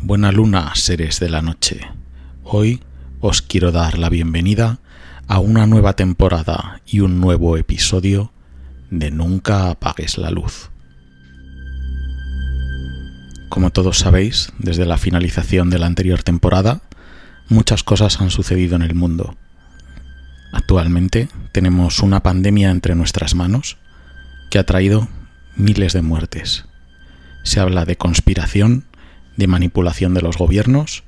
Buena luna, seres de la noche. Hoy os quiero dar la bienvenida a una nueva temporada y un nuevo episodio de Nunca apagues la luz. Como todos sabéis, desde la finalización de la anterior temporada, muchas cosas han sucedido en el mundo. Actualmente tenemos una pandemia entre nuestras manos que ha traído miles de muertes. Se habla de conspiración, de manipulación de los gobiernos,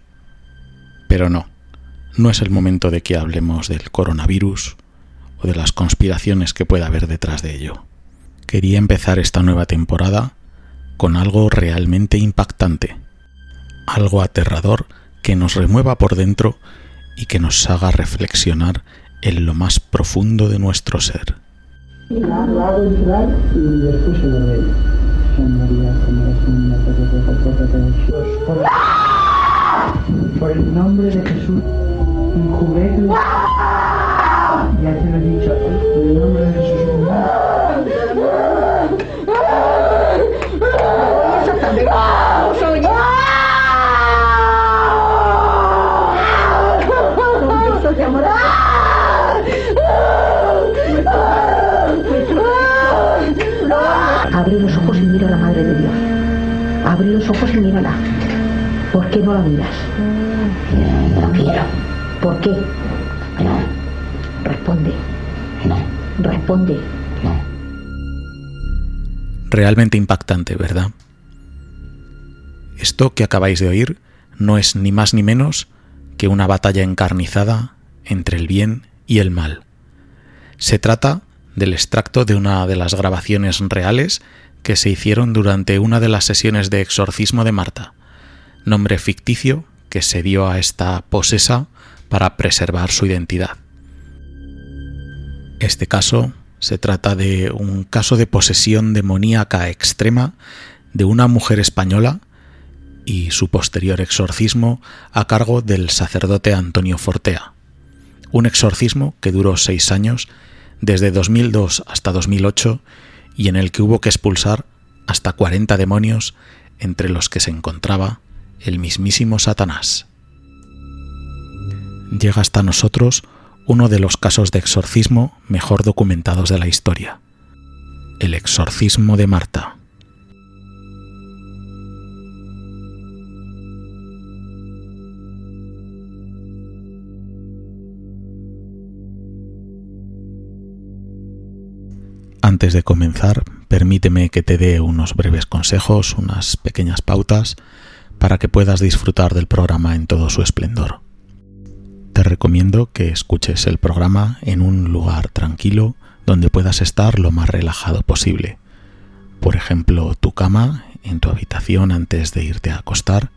pero no es el momento de que hablemos del coronavirus o de las conspiraciones que pueda haber detrás de ello. Quería empezar esta nueva temporada con algo realmente impactante, algo aterrador que nos remueva por dentro y que nos haga reflexionar en lo más profundo de nuestro ser. Lo hago entrar y después se lo doy. Por el nombre de Jesús, un juguete, ya te lo he dicho, por el nombre de Jesús. Abre los ojos y mira a la Madre de Dios. Abre los ojos y mírala. ¿Por qué no la miras? No quiero. ¿Por qué? No. Responde. No. Responde. No. Realmente impactante, ¿verdad? Esto que acabáis de oír no es ni más ni menos que una batalla encarnizada entre el bien y el mal. Se trata del extracto de una de las grabaciones reales que se hicieron durante una de las sesiones de exorcismo de Marta, nombre ficticio que se dio a esta posesa para preservar su identidad. Este caso se trata de un caso de posesión demoníaca extrema de una mujer española y su posterior exorcismo a cargo del sacerdote Antonio Fortea. Un exorcismo que duró 6 años, desde 2002 hasta 2008, y en el que hubo que expulsar hasta 40 demonios, entre los que se encontraba el mismísimo Satanás. Llega hasta nosotros uno de los casos de exorcismo mejor documentados de la historia: el exorcismo de Marta. Antes de comenzar, permíteme que te dé unos breves consejos, unas pequeñas pautas, para que puedas disfrutar del programa en todo su esplendor. Te recomiendo que escuches el programa en un lugar tranquilo donde puedas estar lo más relajado posible. Por ejemplo, tu cama, en tu habitación antes de irte a acostar,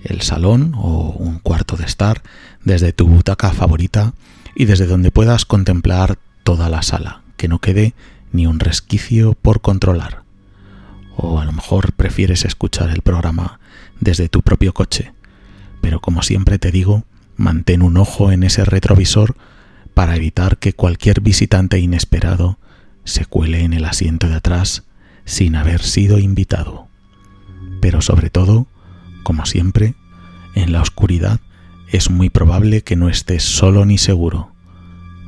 el salón o un cuarto de estar, desde tu butaca favorita y desde donde puedas contemplar toda la sala, que no quede ni un resquicio por controlar. O a lo mejor prefieres escuchar el programa desde tu propio coche, pero como siempre te digo, mantén un ojo en ese retrovisor para evitar que cualquier visitante inesperado se cuele en el asiento de atrás sin haber sido invitado. Pero sobre todo, como siempre, en la oscuridad es muy probable que no estés solo ni seguro.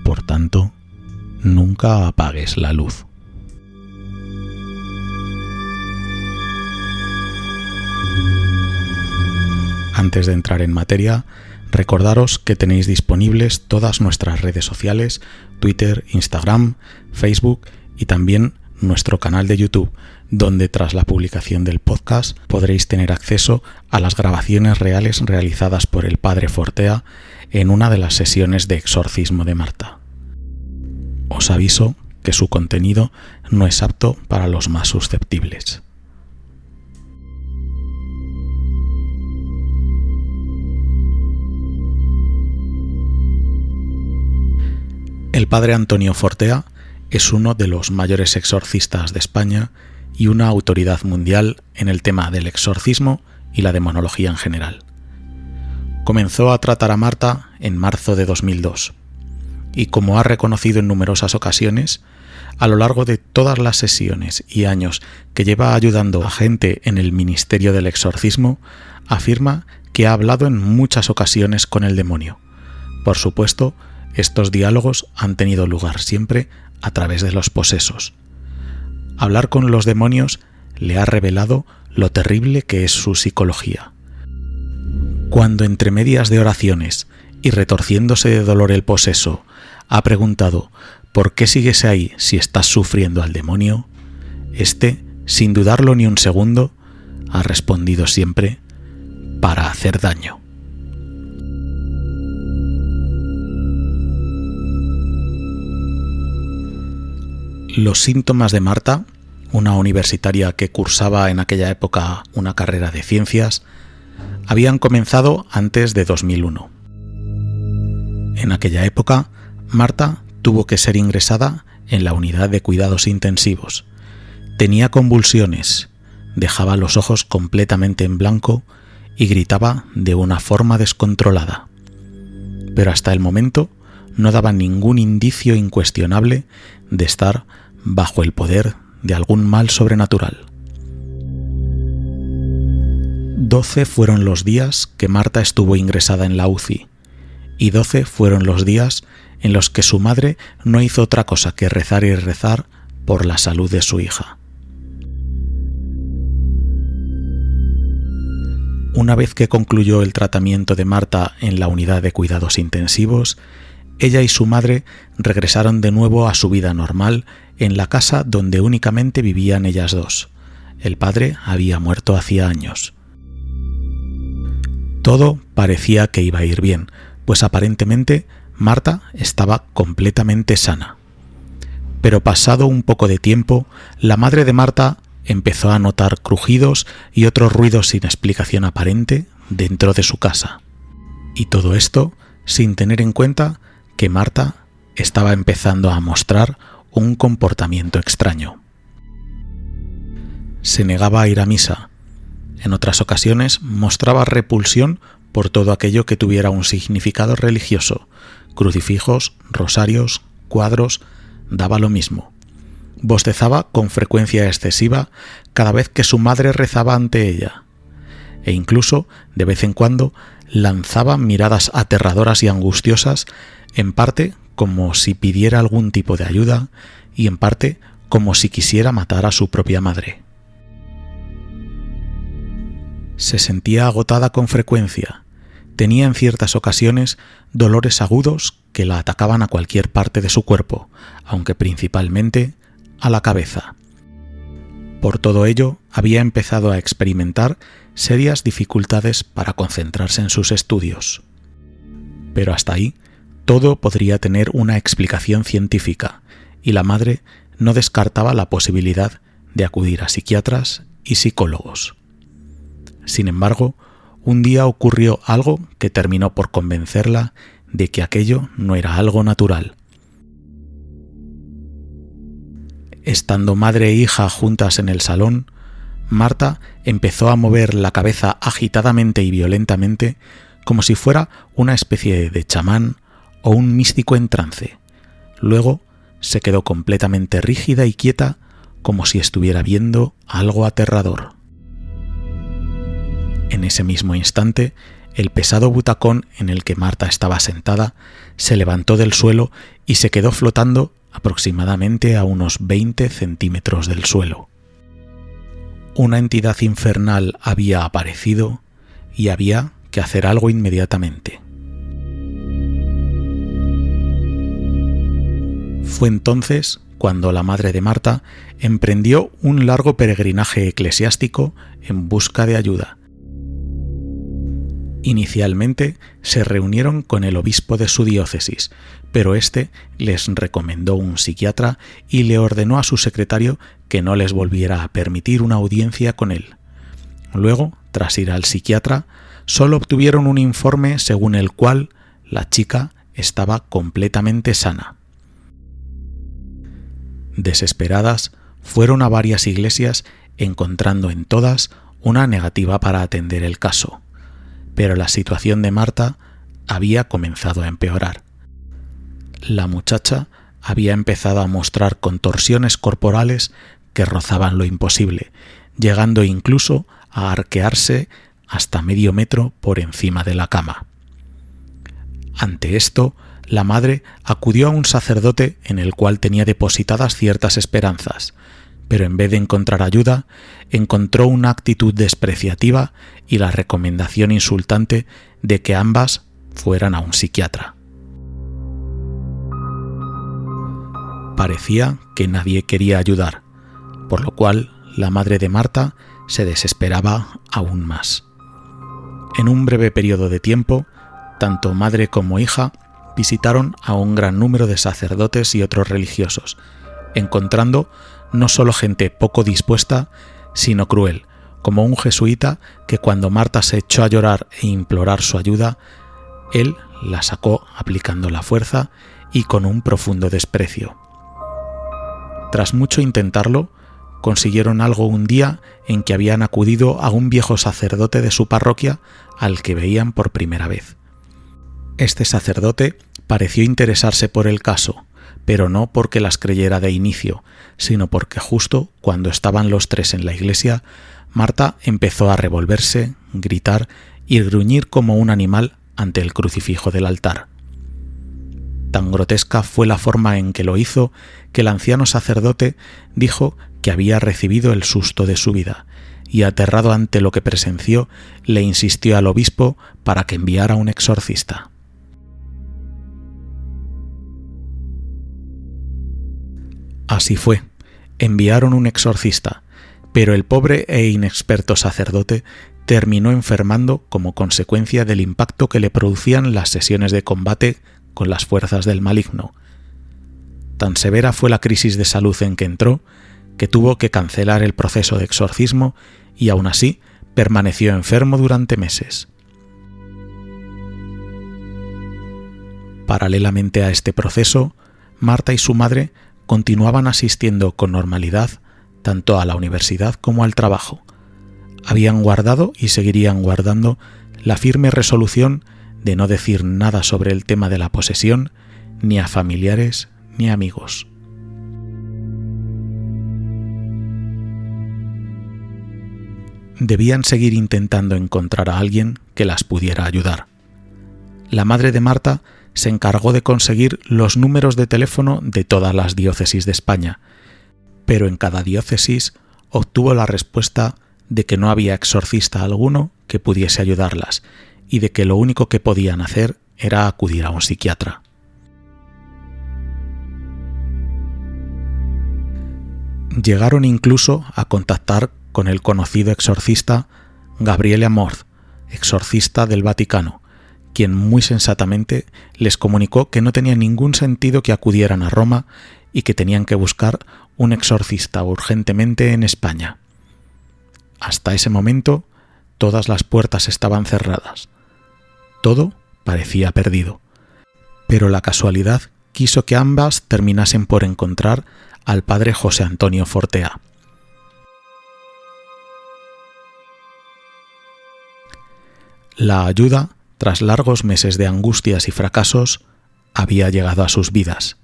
Por tanto, nunca apagues la luz. Antes de entrar en materia, recordaros que tenéis disponibles todas nuestras redes sociales, Twitter, Instagram, Facebook y también nuestro canal de YouTube, donde tras la publicación del podcast podréis tener acceso a las grabaciones reales realizadas por el padre Fortea en una de las sesiones de exorcismo de Marta. Os aviso que su contenido no es apto para los más susceptibles. El padre Antonio Fortea es uno de los mayores exorcistas de España y una autoridad mundial en el tema del exorcismo y la demonología en general. Comenzó a tratar a Marta en marzo de 2002 y, como ha reconocido en numerosas ocasiones, a lo largo de todas las sesiones y años que lleva ayudando a gente en el ministerio del exorcismo, afirma que ha hablado en muchas ocasiones con el demonio. Por supuesto, estos diálogos han tenido lugar siempre a través de los posesos. Hablar con los demonios le ha revelado lo terrible que es su psicología. Cuando entre medias de oraciones y retorciéndose de dolor el poseso ha preguntado ¿por qué sigues ahí si estás sufriendo al demonio?, este, sin dudarlo ni un segundo, ha respondido siempre para hacer daño. Los síntomas de Marta, una universitaria que cursaba en aquella época una carrera de ciencias, habían comenzado antes de 2001. En aquella época, Marta tuvo que ser ingresada en la unidad de cuidados intensivos. Tenía convulsiones, dejaba los ojos completamente en blanco y gritaba de una forma descontrolada. Pero hasta el momento no daba ningún indicio incuestionable de estar bajo el poder de algún mal sobrenatural. 12 fueron los días que Marta estuvo ingresada en la UCI, y 12 fueron los días en los que su madre no hizo otra cosa que rezar y rezar por la salud de su hija. Una vez que concluyó el tratamiento de Marta en la unidad de cuidados intensivos, ella y su madre regresaron de nuevo a su vida normal en la casa donde únicamente vivían ellas dos. El padre había muerto hacía años. Todo parecía que iba a ir bien, pues aparentemente Marta estaba completamente sana. Pero pasado un poco de tiempo, la madre de Marta empezó a notar crujidos y otros ruidos sin explicación aparente dentro de su casa. Y todo esto sin tener en cuenta que Marta estaba empezando a mostrar un comportamiento extraño. Se negaba a ir a misa. En otras ocasiones mostraba repulsión por todo aquello que tuviera un significado religioso. Crucifijos, rosarios, cuadros, daba lo mismo. Bostezaba con frecuencia excesiva cada vez que su madre rezaba ante ella. E incluso, de vez en cuando, lanzaba miradas aterradoras y angustiosas, en parte como si pidiera algún tipo de ayuda y en parte como si quisiera matar a su propia madre. Se sentía agotada con frecuencia. Tenía en ciertas ocasiones dolores agudos que la atacaban a cualquier parte de su cuerpo, aunque principalmente a la cabeza. Por todo ello, había empezado a experimentar serias dificultades para concentrarse en sus estudios. Pero hasta ahí, todo podría tener una explicación científica, y la madre no descartaba la posibilidad de acudir a psiquiatras y psicólogos. Sin embargo, un día ocurrió algo que terminó por convencerla de que aquello no era algo natural. Estando madre e hija juntas en el salón, Marta empezó a mover la cabeza agitadamente y violentamente como si fuera una especie de chamán o un místico en trance. Luego se quedó completamente rígida y quieta como si estuviera viendo algo aterrador. En ese mismo instante, el pesado butacón en el que Marta estaba sentada se levantó del suelo y se quedó flotando aproximadamente a unos 20 centímetros del suelo. Una entidad infernal había aparecido y había que hacer algo inmediatamente. Fue entonces cuando la madre de Marta emprendió un largo peregrinaje eclesiástico en busca de ayuda. Inicialmente se reunieron con el obispo de su diócesis, pero éste les recomendó un psiquiatra y le ordenó a su secretario que no les volviera a permitir una audiencia con él. Luego, tras ir al psiquiatra, solo obtuvieron un informe según el cual la chica estaba completamente sana. Desesperadas, fueron a varias iglesias, encontrando en todas una negativa para atender el caso. Pero la situación de Marta había comenzado a empeorar. La muchacha había empezado a mostrar contorsiones corporales que rozaban lo imposible, llegando incluso a arquearse hasta medio metro por encima de la cama. Ante esto, la madre acudió a un sacerdote en el cual tenía depositadas ciertas esperanzas, pero en vez de encontrar ayuda, encontró una actitud despreciativa y la recomendación insultante de que ambas fueran a un psiquiatra. Parecía que nadie quería ayudar, por lo cual la madre de Marta se desesperaba aún más. En un breve periodo de tiempo, tanto madre como hija visitaron a un gran número de sacerdotes y otros religiosos, encontrando no solo gente poco dispuesta, sino cruel, como un jesuita que cuando Marta se echó a llorar e implorar su ayuda, él la sacó aplicando la fuerza y con un profundo desprecio. Tras mucho intentarlo, consiguieron algo un día en que habían acudido a un viejo sacerdote de su parroquia al que veían por primera vez. Este sacerdote pareció interesarse por el caso, pero no porque las creyera de inicio, sino porque justo cuando estaban los tres en la iglesia, Marta empezó a revolverse, gritar y gruñir como un animal ante el crucifijo del altar. Tan grotesca fue la forma en que lo hizo que el anciano sacerdote dijo que había recibido el susto de su vida y, aterrado ante lo que presenció, le insistió al obispo para que enviara un exorcista. Así fue, enviaron un exorcista, pero el pobre e inexperto sacerdote terminó enfermando como consecuencia del impacto que le producían las sesiones de combate con las fuerzas del maligno. Tan severa fue la crisis de salud en que entró, que tuvo que cancelar el proceso de exorcismo y aún así permaneció enfermo durante meses. Paralelamente a este proceso, Marta y su madre continuaban asistiendo con normalidad tanto a la universidad como al trabajo. Habían guardado y seguirían guardando la firme resolución de no decir nada sobre el tema de la posesión, ni a familiares ni amigos. Debían seguir intentando encontrar a alguien que las pudiera ayudar. La madre de Marta se encargó de conseguir los números de teléfono de todas las diócesis de España, pero en cada diócesis obtuvo la respuesta de que no había exorcista alguno que pudiese ayudarlas y de que lo único que podían hacer era acudir a un psiquiatra. Llegaron incluso a contactar con el conocido exorcista Gabriele Amorth, exorcista del Vaticano, quien muy sensatamente les comunicó que no tenía ningún sentido que acudieran a Roma y que tenían que buscar un exorcista urgentemente en España. Hasta ese momento, todas las puertas estaban cerradas. Todo parecía perdido, pero la casualidad quiso que ambas terminasen por encontrar al padre José Antonio Fortea. La ayuda, tras largos meses de angustias y fracasos, había llegado a sus vidas.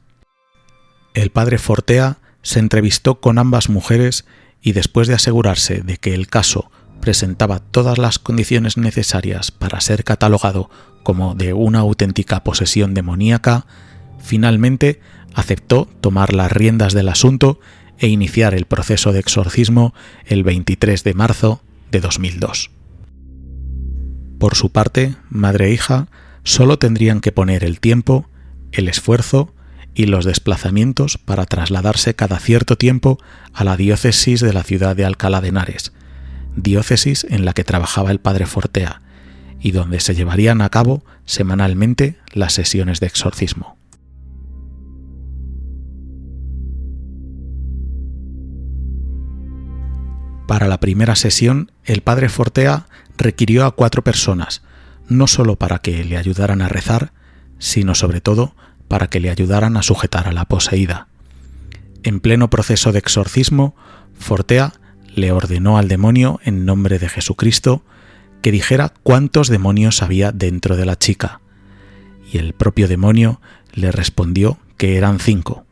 El padre Fortea se entrevistó con ambas mujeres y, después de asegurarse de que el caso presentaba todas las condiciones necesarias para ser catalogado como de una auténtica posesión demoníaca, finalmente aceptó tomar las riendas del asunto e iniciar el proceso de exorcismo el 23 de marzo de 2002. Por su parte, madre e hija solo tendrían que poner el tiempo, el esfuerzo y los desplazamientos para trasladarse cada cierto tiempo a la diócesis de la ciudad de Alcalá de Henares, diócesis en la que trabajaba el padre Fortea, y donde se llevarían a cabo semanalmente las sesiones de exorcismo. Para la primera sesión, el padre Fortea requirió a 4 personas, no solo para que le ayudaran a rezar, sino sobre todo para que le ayudaran a sujetar a la poseída. En pleno proceso de exorcismo, Fortea le ordenó al demonio, en nombre de Jesucristo, que dijera cuántos demonios había dentro de la chica, y el propio demonio le respondió que eran 5.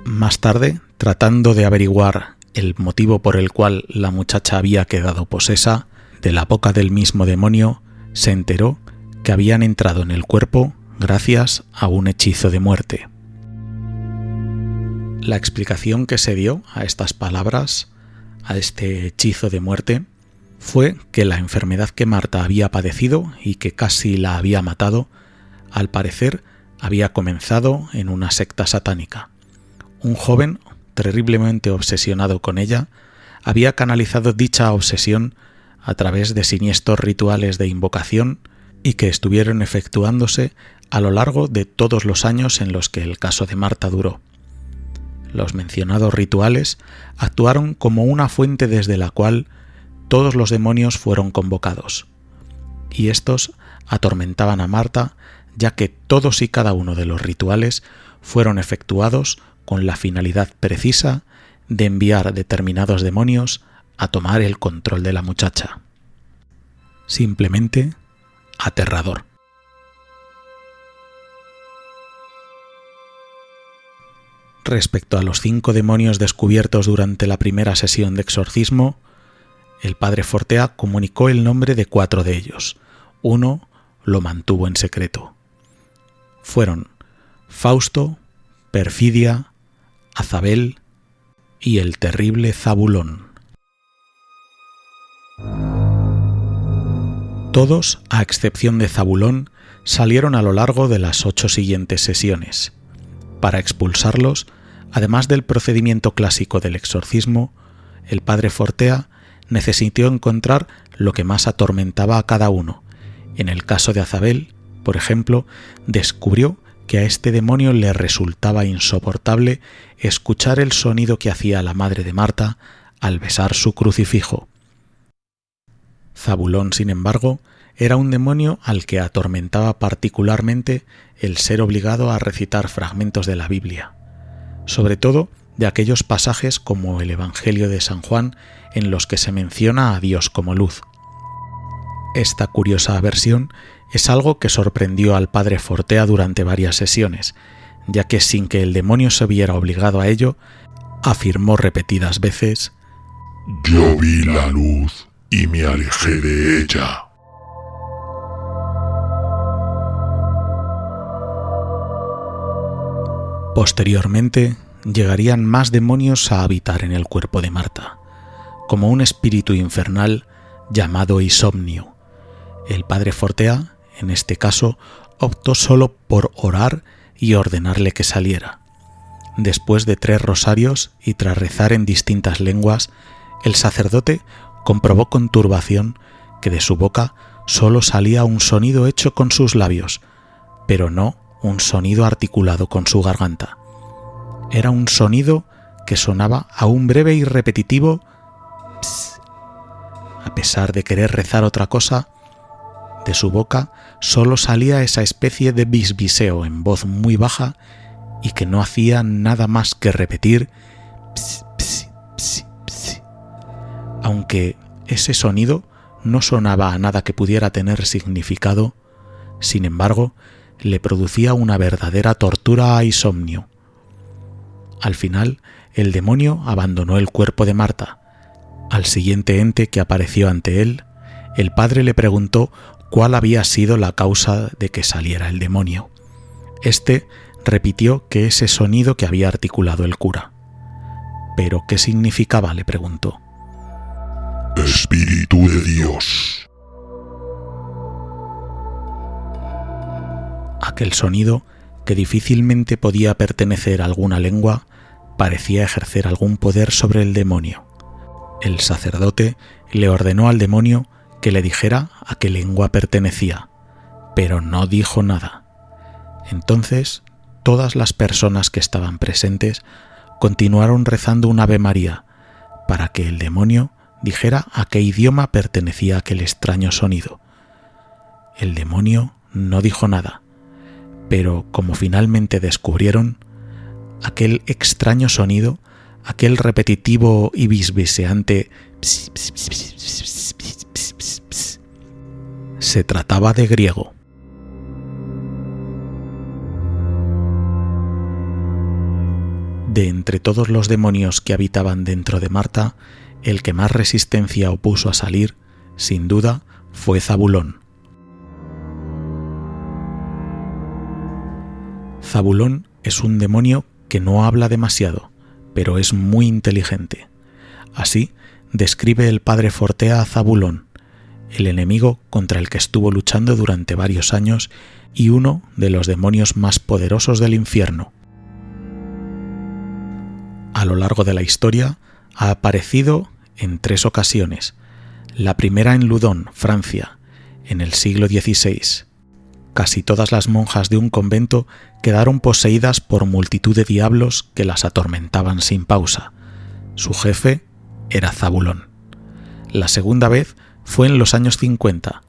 Más tarde, tratando de averiguar el motivo por el cual la muchacha había quedado posesa, De la boca del mismo demonio se enteró que habían entrado en el cuerpo gracias a un hechizo de muerte. La explicación que se dio a estas palabras, a este hechizo de muerte, fue que la enfermedad que Marta había padecido y que casi la había matado, al parecer había comenzado en una secta satánica. Un joven, terriblemente obsesionado con ella, había canalizado dicha obsesión a través de siniestros rituales de invocación y que estuvieron efectuándose a lo largo de todos los años en los que el caso de Marta duró. Los mencionados rituales actuaron como una fuente desde la cual todos los demonios fueron convocados, y estos atormentaban a Marta, ya que todos y cada uno de los rituales fueron efectuados con la finalidad precisa de enviar determinados demonios a tomar el control de la muchacha. Simplemente aterrador. Respecto a los 5 demonios descubiertos durante la primera sesión de exorcismo, el padre Fortea comunicó el nombre de 4 de ellos. Uno lo mantuvo en secreto. Fueron Fausto, Perfidia, Azabel y el terrible Zabulón. Todos, a excepción de Zabulón, salieron a lo largo de las 8 siguientes sesiones. Para expulsarlos, además del procedimiento clásico del exorcismo, el padre Fortea necesitó encontrar lo que más atormentaba a cada uno. En el caso de Azabel, por ejemplo, descubrió que a este demonio le resultaba insoportable escuchar el sonido que hacía la madre de Marta al besar su crucifijo. Zabulón, sin embargo, era un demonio al que atormentaba particularmente el ser obligado a recitar fragmentos de la Biblia, sobre todo de aquellos pasajes como el Evangelio de San Juan en los que se menciona a Dios como luz. Esta curiosa aversión es algo que sorprendió al padre Fortea durante varias sesiones, ya que sin que el demonio se viera obligado a ello, afirmó repetidas veces: «Yo vi la luz y me alejé de ella». Posteriormente, llegarían más demonios a habitar en el cuerpo de Marta, como un espíritu infernal llamado Insomnio. El padre Fortea, en este caso, optó solo por orar y ordenarle que saliera. Después de 3 rosarios y tras rezar en distintas lenguas, el sacerdote comprobó con turbación que de su boca solo salía un sonido hecho con sus labios, pero no un sonido articulado con su garganta. Era un sonido que sonaba a un breve y repetitivo pss. A pesar de querer rezar otra cosa, de su boca solo salía esa especie de bisbiseo en voz muy baja y que no hacía nada más que repetir pss, pss, pss, pss. Aunque ese sonido no sonaba a nada que pudiera tener significado, sin embargo, le producía una verdadera tortura a Insomnio. Al final, el demonio abandonó el cuerpo de Marta. Al siguiente ente que apareció ante él, el padre le preguntó cuál había sido la causa de que saliera el demonio. Este repitió que ese sonido que había articulado el cura. ¿Pero qué significaba?, le preguntó. «Espíritu de Dios». Aquel sonido, que difícilmente podía pertenecer a alguna lengua, parecía ejercer algún poder sobre el demonio. El sacerdote le ordenó al demonio que le dijera a qué lengua pertenecía, pero no dijo nada. Entonces, todas las personas que estaban presentes continuaron rezando un Ave María para que el demonio dijera a qué idioma pertenecía aquel extraño sonido. El demonio no dijo nada, pero como finalmente descubrieron, aquel extraño sonido, aquel repetitivo y bisbiseante ps, ps, ps, ps, ps, ps, ps, ps, ps, se trataba de griego. De entre todos los demonios que habitaban dentro de Marta, el que más resistencia opuso a salir, sin duda, fue Zabulón. Zabulón es un demonio que no habla demasiado, pero es muy inteligente. Así describe el padre Fortea a Zabulón, el enemigo contra el que estuvo luchando durante varios años y uno de los demonios más poderosos del infierno. A lo largo de la historia ha aparecido en 3 ocasiones. La primera en Loudun, Francia, en el siglo XVI. Casi todas las monjas de un convento quedaron poseídas por multitud de diablos que las atormentaban sin pausa. Su jefe era Zabulón. La segunda vez fue en los años 50,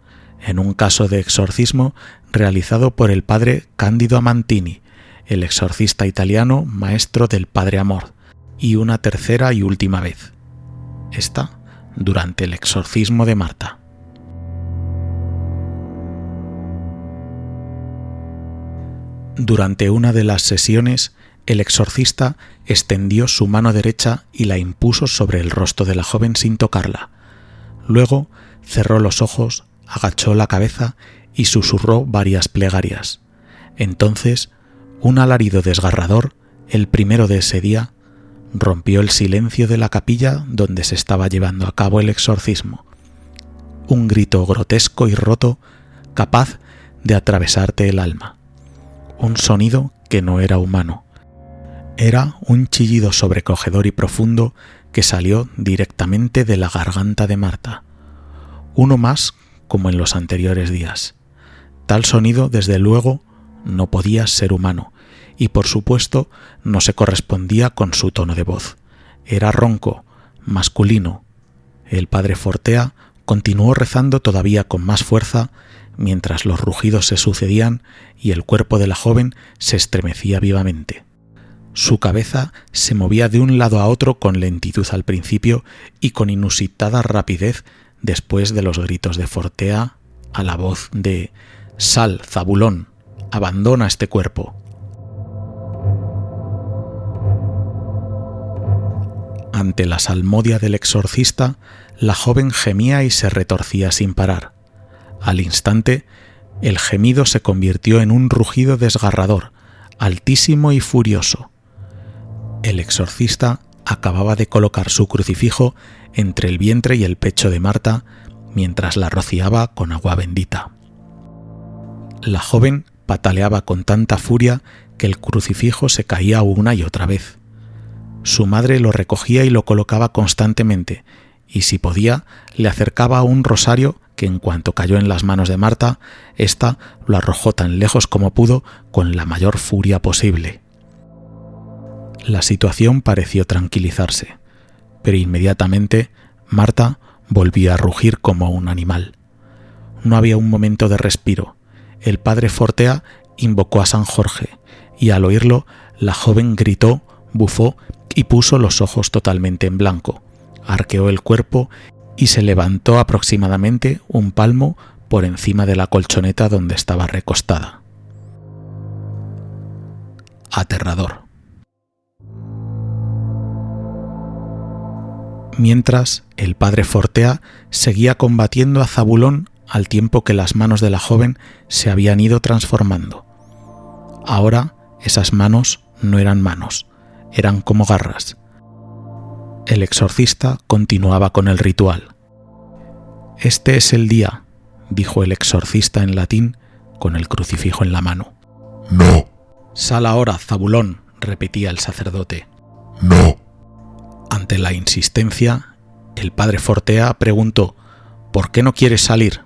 en un caso de exorcismo realizado por el padre Cándido Amantini, el exorcista italiano maestro del Padre Amor, y una tercera y última vez. Esta durante el exorcismo de Marta. Durante una de las sesiones, el exorcista extendió su mano derecha y la impuso sobre el rostro de la joven sin tocarla. Luego cerró los ojos, agachó la cabeza y susurró varias plegarias. Entonces, un alarido desgarrador, el primero de ese día, rompió el silencio de la capilla donde se estaba llevando a cabo el exorcismo. Un grito grotesco y roto, capaz de atravesarte el alma. Un sonido que no era humano. Era un chillido sobrecogedor y profundo que salió directamente de la garganta de Marta. Uno más como en los anteriores días. Tal sonido, desde luego, no podía ser humano, y por supuesto no se correspondía con su tono de voz. Era ronco, masculino. El padre Fortea continuó rezando todavía con más fuerza, mientras los rugidos se sucedían y el cuerpo de la joven se estremecía vivamente. Su cabeza se movía de un lado a otro con lentitud al principio y con inusitada rapidez después de los gritos de Fortea a la voz de «Sal, Zabulón, abandona este cuerpo». Ante la salmodia del exorcista, la joven gemía y se retorcía sin parar. Al instante, el gemido se convirtió en un rugido desgarrador, altísimo y furioso. El exorcista acababa de colocar su crucifijo entre el vientre y el pecho de Marta mientras la rociaba con agua bendita. La joven pataleaba con tanta furia que el crucifijo se caía una y otra vez. Su madre lo recogía y lo colocaba constantemente, y si podía, le acercaba un rosario que en cuanto cayó en las manos de Marta, ésta lo arrojó tan lejos como pudo con la mayor furia posible. La situación pareció tranquilizarse, pero inmediatamente Marta volvió a rugir como un animal. No había un momento de respiro. El padre Fortea invocó a San Jorge, y al oírlo, la joven gritó, bufó y puso los ojos totalmente en blanco, arqueó el cuerpo y se levantó aproximadamente un palmo por encima de la colchoneta donde estaba recostada. Aterrador. Mientras, el padre Fortea seguía combatiendo a Zabulón al tiempo que las manos de la joven se habían ido transformando. Ahora, esas manos no eran manos, eran como garras. El exorcista continuaba con el ritual. «Este es el día», dijo el exorcista en latín con el crucifijo en la mano. No, «Sal ahora, Zabulón», repetía el sacerdote. no, Ante la insistencia, el padre Fortea preguntó: «¿Por qué no quieres salir?»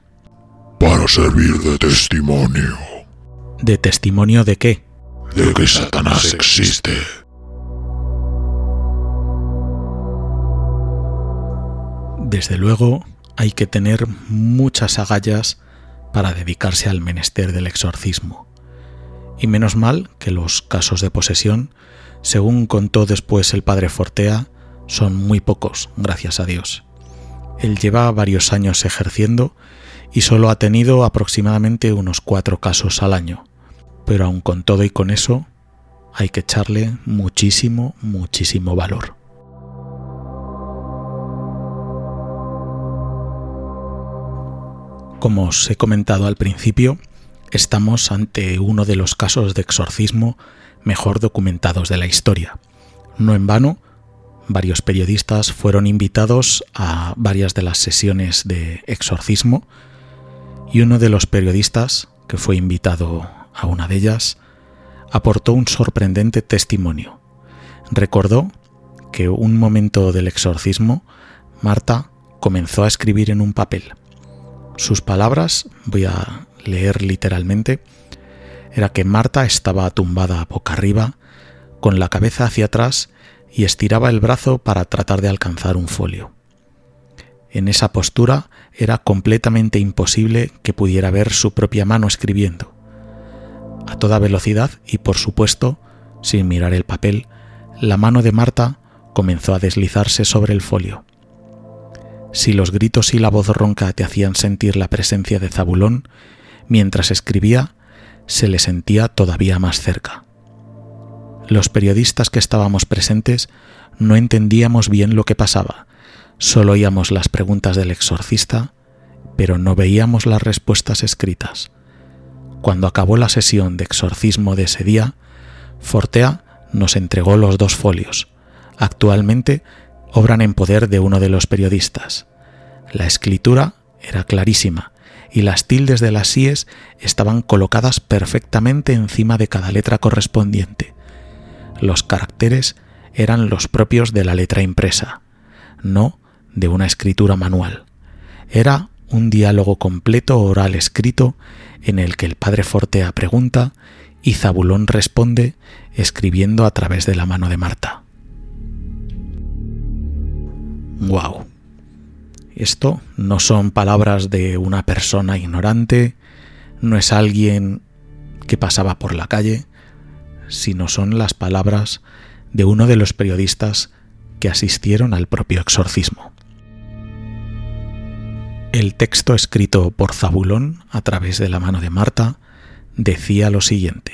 para servir de testimonio «¿De testimonio de qué?» de que Satanás existe. Desde luego, hay que tener muchas agallas para dedicarse al menester del exorcismo. Y menos mal que los casos de posesión, según contó después el padre Fortea, son muy pocos, gracias a Dios. Él lleva varios años ejerciendo y solo ha tenido aproximadamente unos 4 casos al año. Pero aun con todo y con eso, hay que echarle muchísimo, muchísimo valor. Como os he comentado al principio, estamos ante uno de los casos de exorcismo mejor documentados de la historia. No en vano, varios periodistas fueron invitados a varias de las sesiones de exorcismo y uno de los periodistas, que fue invitado a una de ellas, aportó un sorprendente testimonio. Recordó que un momento del exorcismo, Marta comenzó a escribir en un papel. Sus palabras, voy a leer literalmente, era que Marta estaba tumbada boca arriba, con la cabeza hacia atrás y estiraba el brazo para tratar de alcanzar un folio. En esa postura era completamente imposible que pudiera ver su propia mano escribiendo. A toda velocidad y, por supuesto, sin mirar el papel, la mano de Marta comenzó a deslizarse sobre el folio. Si los gritos y la voz ronca te hacían sentir la presencia de Zabulón, mientras escribía, se le sentía todavía más cerca. Los periodistas que estábamos presentes no entendíamos bien lo que pasaba, solo oíamos las preguntas del exorcista, pero no veíamos las respuestas escritas. Cuando acabó la sesión de exorcismo de ese día, Fortea nos entregó los 2 folios. Actualmente obran en poder de uno de los periodistas. La escritura era clarísima y las tildes de las síes estaban colocadas perfectamente encima de cada letra correspondiente. Los caracteres eran los propios de la letra impresa, no de una escritura manual. Era un diálogo completo oral escrito en el que el padre Fortea pregunta y Zabulón responde escribiendo a través de la mano de Marta. ¡Guau! Esto no son palabras de una persona ignorante, no es alguien que pasaba por la calle, sino son las palabras de uno de los periodistas que asistieron al propio exorcismo. El texto escrito por Zabulón a través de la mano de Marta decía lo siguiente: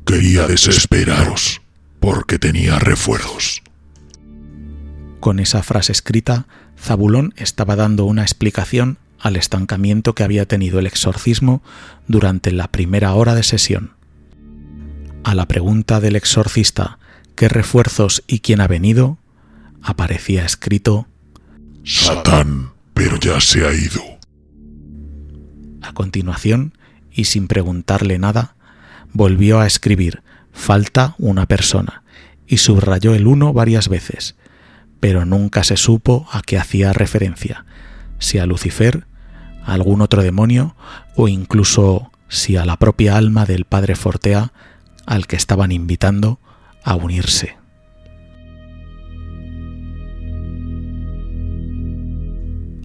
Quería desesperaros, porque tenía refuerzos. Con esa frase escrita, Zabulón estaba dando una explicación al estancamiento que había tenido el exorcismo durante la primera hora de sesión. A la pregunta del exorcista ¿qué refuerzos y quién ha venido?, aparecía escrito: Satán, pero ya se ha ido. A continuación, y sin preguntarle nada, volvió a escribir: falta una persona, y subrayó el 1 varias veces, pero nunca se supo a qué hacía referencia, si a Lucifer, a algún otro demonio o incluso si a la propia alma del padre Fortea al que estaban invitando a unirse.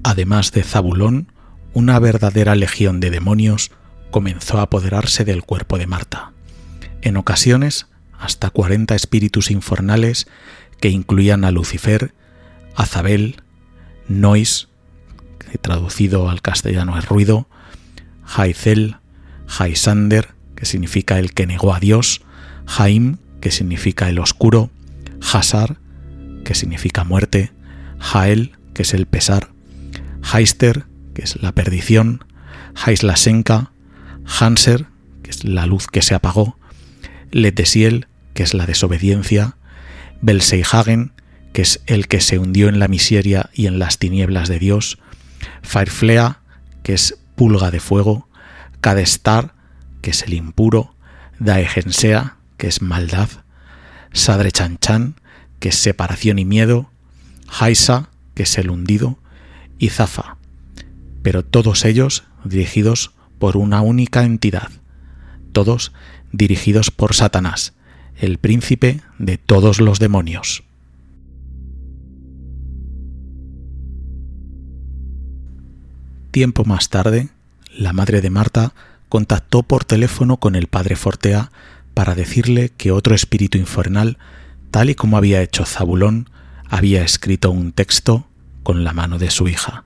Además de Zabulón, una verdadera legión de demonios comenzó a apoderarse del cuerpo de Marta. En ocasiones, hasta 40 espíritus infernales que incluían a Lucifer, Azabel, Nois, que traducido al castellano es ruido, Jaizel, Jaisander, que significa el que negó a Dios, Jaim, que significa el oscuro, Hasar, que significa muerte, Jael, que es el pesar, Heister, que es la perdición, Heislasenka, Hanser, que es la luz que se apagó, Letesiel, que es la desobediencia, Belseihagen, que es el que se hundió en la miseria y en las tinieblas de Dios, Fireflea, que es pulga de fuego, Kadestar, que es el impuro, Daegensea, que es maldad, Sadrechanchan, que es separación y miedo, Haisa, que es el hundido, y Zafa, pero todos ellos dirigidos por una única entidad, todos dirigidos por Satanás, el príncipe de todos los demonios. Tiempo más tarde, la madre de Marta contactó por teléfono con el padre Fortea para decirle que otro espíritu infernal, tal y como había hecho Zabulón, había escrito un texto con la mano de su hija.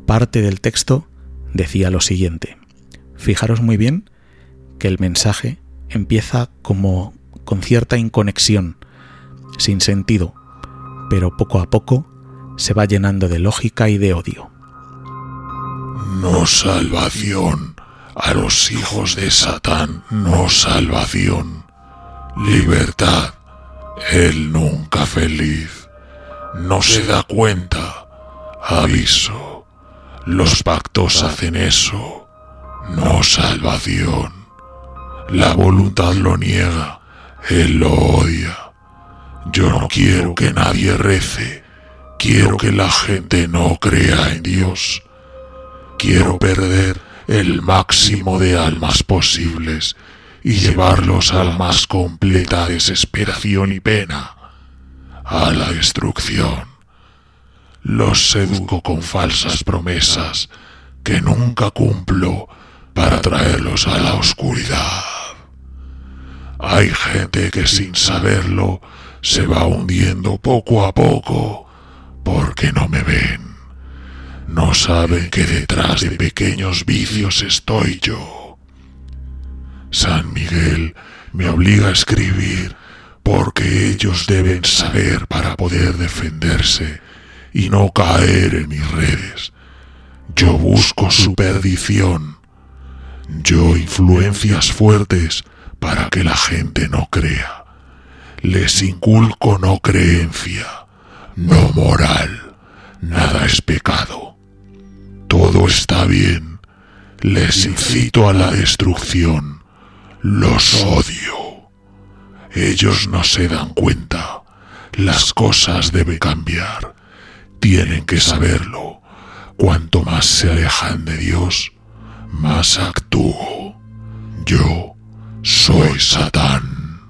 Parte del texto decía lo siguiente. Fijaros muy bien que el mensaje empieza como con cierta inconexión, sin sentido, pero poco a poco se va llenando de lógica y de odio. no salvación. A los hijos de Satán, no salvación. Libertad. Él nunca feliz. No se da cuenta. Aviso. Los pactos hacen eso. No salvación. La voluntad lo niega. Él lo odia. Yo no quiero que nadie rece. Quiero que la gente no crea en Dios. Quiero perder el máximo de almas posibles y llevarlos a la más completa desesperación y pena, a la destrucción. Los seduzco con falsas promesas que nunca cumplo para traerlos a la oscuridad. Hay gente que sin saberlo se va hundiendo poco a poco porque no me ven. No saben que detrás de pequeños vicios estoy yo. San Miguel me obliga a escribir porque ellos deben saber para poder defenderse y no caer en mis redes. Yo busco su perdición. Yo influencias fuertes para que la gente no crea. Les inculco no creencia, no moral. Nada es pecado. Todo está bien. Les incito a la destrucción. Los odio. Ellos no se dan cuenta. Las cosas deben cambiar. Tienen que saberlo. Cuanto más se alejan de Dios, más actúo. Yo soy Satán.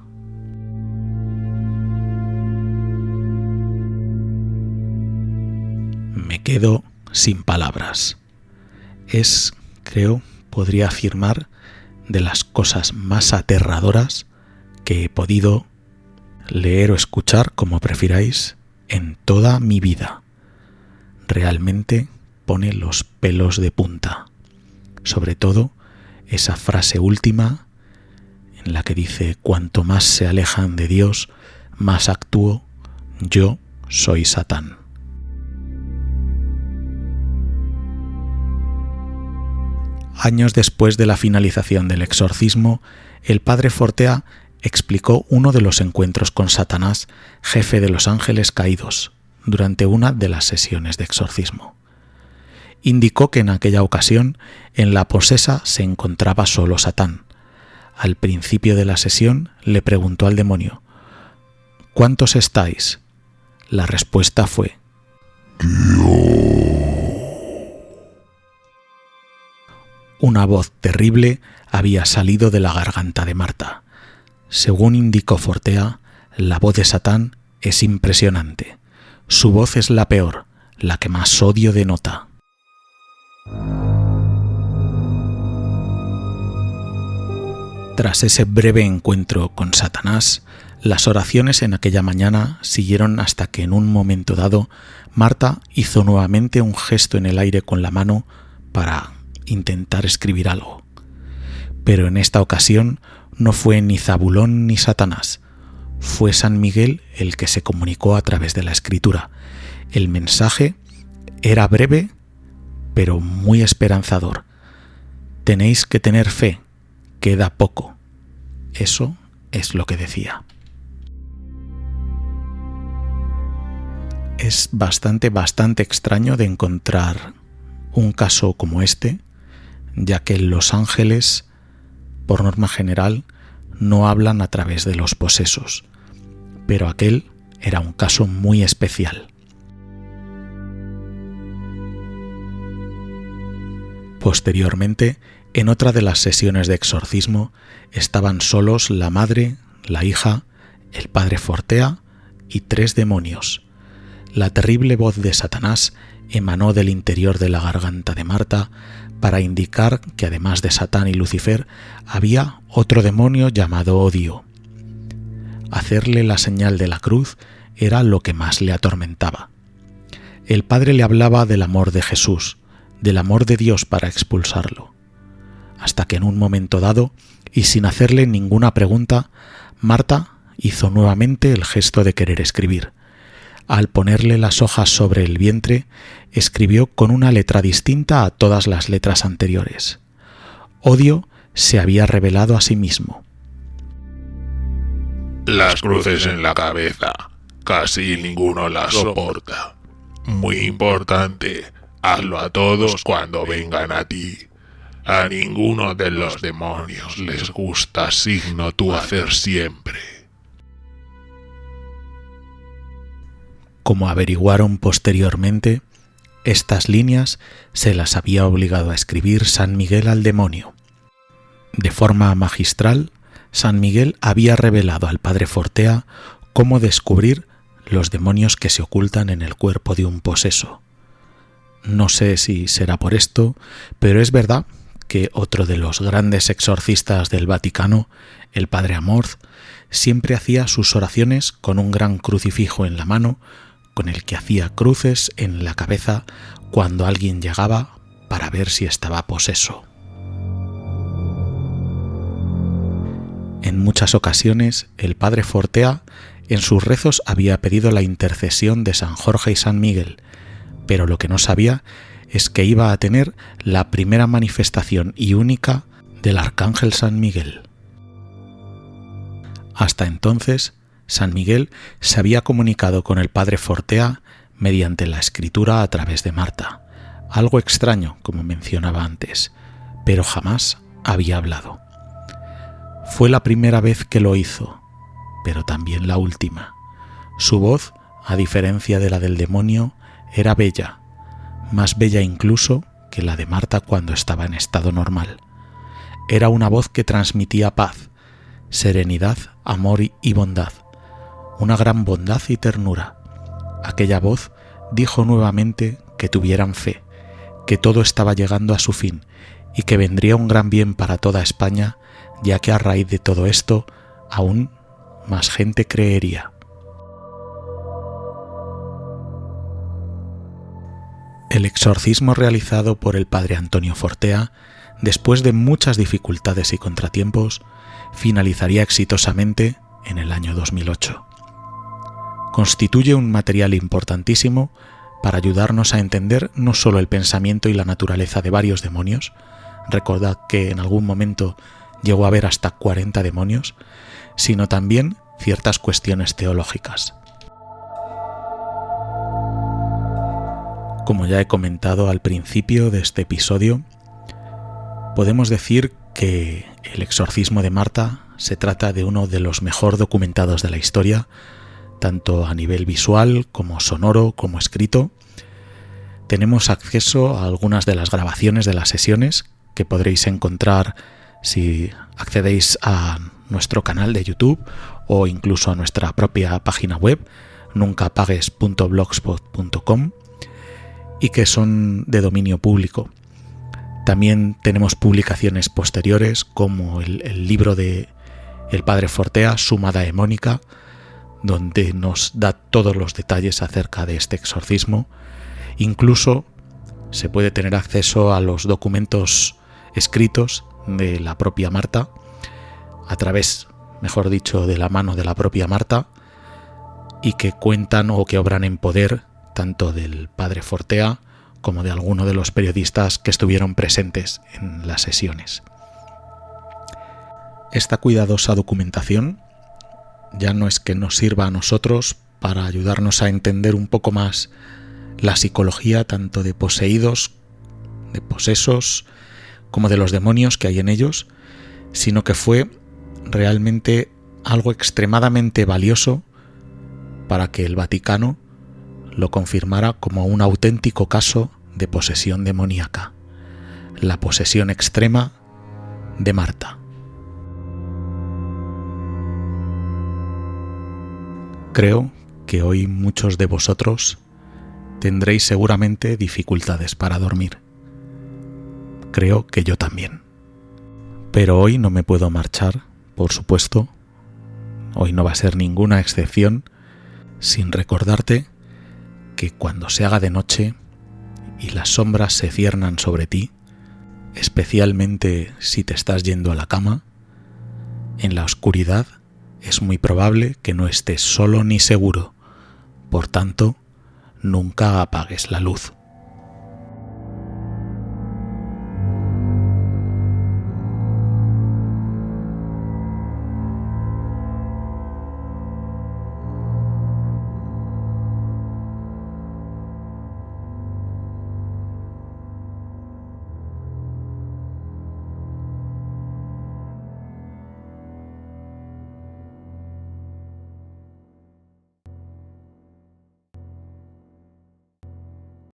Me quedo sin palabras. Es, creo, podría afirmar, de las cosas más aterradoras que he podido leer o escuchar, como prefiráis, en toda mi vida. Realmente pone los pelos de punta. Sobre todo esa frase última en la que dice: cuanto más se alejan de Dios, más actúo. Yo soy Satán. Años después de la finalización del exorcismo, el padre Fortea explicó uno de los encuentros con Satanás, jefe de los ángeles caídos, durante una de las sesiones de exorcismo. Indicó que en aquella ocasión en la posesa se encontraba solo Satán. Al principio de la sesión le preguntó al demonio: ¿cuántos estáis? La respuesta fue: una voz terrible había salido de la garganta de Marta. Según indicó Fortea, la voz de Satán es impresionante. Su voz es la peor, la que más odio denota. Tras ese breve encuentro con Satanás, las oraciones en aquella mañana siguieron hasta que en un momento dado Marta hizo nuevamente un gesto en el aire con la mano para intentar escribir algo. Pero en esta ocasión no fue ni Zabulón ni Satanás. Fue San Miguel el que se comunicó a través de la escritura. El mensaje era breve, pero muy esperanzador. Tenéis que tener fe, queda poco. Eso es lo que decía. Es bastante extraño de encontrar un caso como este, ya que los ángeles, por norma general, no hablan a través de los posesos, pero aquel era un caso muy especial. Posteriormente, en otra de las sesiones de exorcismo, estaban solos la madre, la hija, el padre Fortea y 3 demonios. La terrible voz de Satanás emanó del interior de la garganta de Marta para indicar que además de Satán y Lucifer había otro demonio llamado Odio. Hacerle la señal de la cruz era lo que más le atormentaba. El padre le hablaba del amor de Jesús, del amor de Dios para expulsarlo. Hasta que en un momento dado, y sin hacerle ninguna pregunta, Marta hizo nuevamente el gesto de querer escribir. al ponerle las hojas sobre el vientre, escribió con una letra distinta a todas las letras anteriores. Odio se había revelado a sí mismo. Las cruces en la cabeza. Casi ninguno las soporta. Muy importante, hazlo a todos cuando vengan a ti. A ninguno de los demonios les gusta signo tu hacer siempre. Como averiguaron posteriormente, estas líneas se las había obligado a escribir San Miguel al demonio. De forma magistral, San Miguel había revelado al padre Fortea cómo descubrir los demonios que se ocultan en el cuerpo de un poseso. No sé si será por esto, pero es verdad que otro de los grandes exorcistas del Vaticano, el padre Amorth, siempre hacía sus oraciones con un gran crucifijo en la mano, con el que hacía cruces en la cabeza cuando alguien llegaba para ver si estaba poseso. En muchas ocasiones, el padre Fortea en sus rezos había pedido la intercesión de San Jorge y San Miguel, pero lo que no sabía es que iba a tener la primera manifestación y única del arcángel San Miguel. Hasta entonces, San Miguel se había comunicado con el padre Fortea mediante la escritura a través de Marta, algo extraño, como mencionaba antes, pero jamás había hablado. Fue la primera vez que lo hizo, pero también la última. Su voz, a diferencia de la del demonio, era bella, más bella incluso que la de Marta cuando estaba en estado normal. Era una voz que transmitía paz, serenidad, amor y bondad, una gran bondad y ternura. Aquella voz dijo nuevamente que tuvieran fe, que todo estaba llegando a su fin y que vendría un gran bien para toda España, ya que a raíz de todo esto aún más gente creería. El exorcismo realizado por el padre Antonio Fortea, después de muchas dificultades y contratiempos, finalizaría exitosamente en el año 2008. Constituye un material importantísimo para ayudarnos a entender no solo el pensamiento y la naturaleza de varios demonios, recordad que en algún momento llegó a haber hasta 40 demonios, sino también ciertas cuestiones teológicas. Como ya he comentado al principio de este episodio, podemos decir que el exorcismo de Marta se trata de uno de los mejor documentados de la historia, tanto a nivel visual como sonoro como escrito. Tenemos acceso a algunas de las grabaciones de las sesiones que podréis encontrar si accedéis a nuestro canal de YouTube o incluso a nuestra propia página web nuncapagues.blogspot.com, y que son de dominio público. También tenemos publicaciones posteriores como el libro de el padre Fortea, Summa Daemonica, donde nos da todos los detalles acerca de este exorcismo. Incluso se puede tener acceso a los documentos escritos de la propia Marta, a través, mejor dicho, de la mano de la propia Marta, y que cuentan o que obran en poder tanto del padre Fortea como de alguno de los periodistas que estuvieron presentes en las sesiones. Esta cuidadosa documentación ya no es que nos sirva a nosotros para ayudarnos a entender un poco más la psicología tanto de poseídos, de posesos, como de los demonios que hay en ellos, sino que fue realmente algo extremadamente valioso para que el Vaticano lo confirmara como un auténtico caso de posesión demoníaca, la posesión extrema de Marta. Creo que hoy muchos de vosotros tendréis seguramente dificultades para dormir. Creo que yo también. Pero hoy no me puedo marchar, por supuesto. Hoy no va a ser ninguna excepción, sin recordarte que cuando se haga de noche y las sombras se ciernan sobre ti, especialmente si te estás yendo a la cama, en la oscuridad es muy probable que no estés solo ni seguro, Por tanto, nunca apagues la luz.